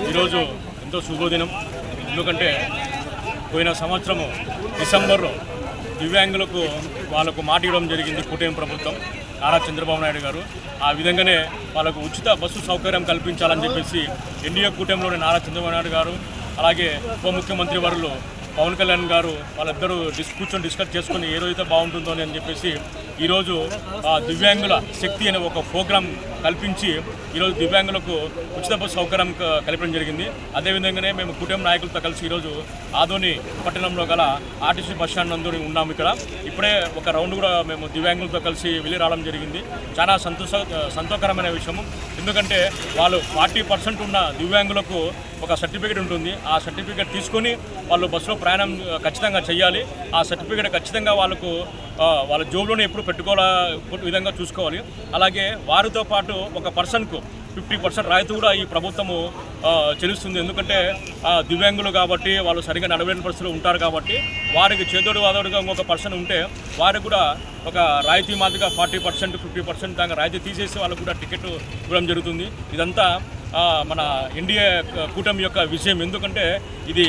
ఈరోజు ఎంతో శుభదినం. ఎందుకంటే పోయిన సంవత్సరము డిసెంబర్లో దివ్యాంగులకు వాళ్ళకు మాట ఇవ్వడం జరిగింది కూటమి ప్రభుత్వం, నారా చంద్రబాబు నాయుడు గారు. ఆ విధంగానే వాళ్ళకు ఉచిత బస్సు సౌకర్యం కల్పించాలని చెప్పేసి ఎన్డీఏ కూటమిలోని నారా చంద్రబాబు నాయుడు గారు, అలాగే ఉప ముఖ్యమంత్రి వర్యులు పవన్ కళ్యాణ్ గారు వాళ్ళిద్దరూ కూర్చొని డిస్కస్ చేసుకుని ఏ రోజైతే బాగుంటుందో అని చెప్పేసి ఈరోజు దివ్యాంగుల శక్తి అనే ఒక ప్రోగ్రాం కల్పించి ఈరోజు దివ్యాంగులకు ఉచిత బస్సు సౌకర్యం కల్పించడం జరిగింది. అదేవిధంగానే మేము కూటమి నాయకులతో కలిసి ఈరోజు ఆదోని పట్టణంలో గల ఆర్టీసీ బస్ స్టాండ్ నందు ఉన్నాము. ఇక్కడ ఇప్పుడే ఒక రౌండ్ కూడా మేము దివ్యాంగులతో కలిసి వెళ్ళి రావడం జరిగింది. చాలా సంతోషకరమైన విషయము. ఎందుకంటే వాళ్ళు 40% ఉన్న దివ్యాంగులకు ఒక సర్టిఫికేట్ ఉంటుంది. ఆ సర్టిఫికేట్ తీసుకొని వాళ్ళు బస్సులో ప్రయాణం ఖచ్చితంగా చేయాలి. ఆ సర్టిఫికేట్ ఖచ్చితంగా వాళ్ళకు వాళ్ళ జోబులోనే ఎప్పుడు పెట్టుకోవాల విధంగా చూసుకోవాలి. అలాగే వారితో పాటు ఒక పర్సన్కు 50% రాయితీ కూడా ఈ ప్రభుత్వము చెల్లిస్తుంది. ఎందుకంటే దివ్యాంగులు కాబట్టి వాళ్ళు సరిగ్గా నడవలేని పరిస్థితులు ఉంటారు కాబట్టి వారికి చేదోడు వాదోడుగా ఇంకొక పర్సన్ ఉంటే వారికి కూడా ఒక రాయితీ మాదిరిగా 40% 50% దాకా రాయితీ తీసేసి వాళ్ళకు కూడా టికెట్ ఇవ్వడం జరుగుతుంది. ఇదంతా మన ఎన్డీఏ కూటమి యొక్క విషయం. ఎందుకంటే ఇది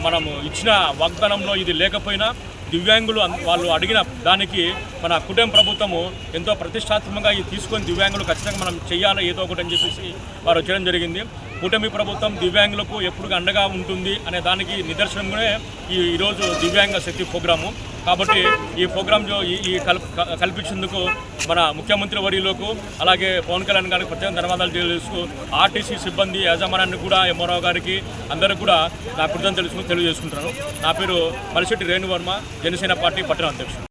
మనము ఇచ్చిన వాగ్దానంలో ఇది లేకపోయినా దివ్యాంగులు వాళ్ళు అడిగిన దానికి మన కూటమి ప్రభుత్వము ఎంతో ప్రతిష్టాత్మకంగా ఇది తీసుకొని దివ్యాంగులు ఖచ్చితంగా మనం చేయాలి ఏదో ఒకటి అని చెప్పేసి వారు చేయడం జరిగింది. కూటమి ప్రభుత్వం దివ్యాంగులకు ఎప్పుడు అండగా ఉంటుంది అనే దానికి నిదర్శనంగానే ఈరోజు దివ్యాంగ శక్తి ప్రోగ్రాము. కాబట్టి ఈ ప్రోగ్రాం కల్పించేందుకు మన ముఖ్యమంత్రి వర్యులకు అలాగే పవన్ కళ్యాణ్ గారికి ప్రత్యేక ధన్యవాదాలు తెలియజేస్తూ ఆర్టీసీ సిబ్బంది యాజమాన్యాన్ని కూడా ఎంఆర్ఓ గారికి అందరికీ కూడా నా కృతజ్ఞతలు తెలియజేసుకుంటున్నాను. నా పేరు మలిశెట్టి రేణువర్మ, జనసేన పార్టీ పట్టణ అధ్యక్షుడు.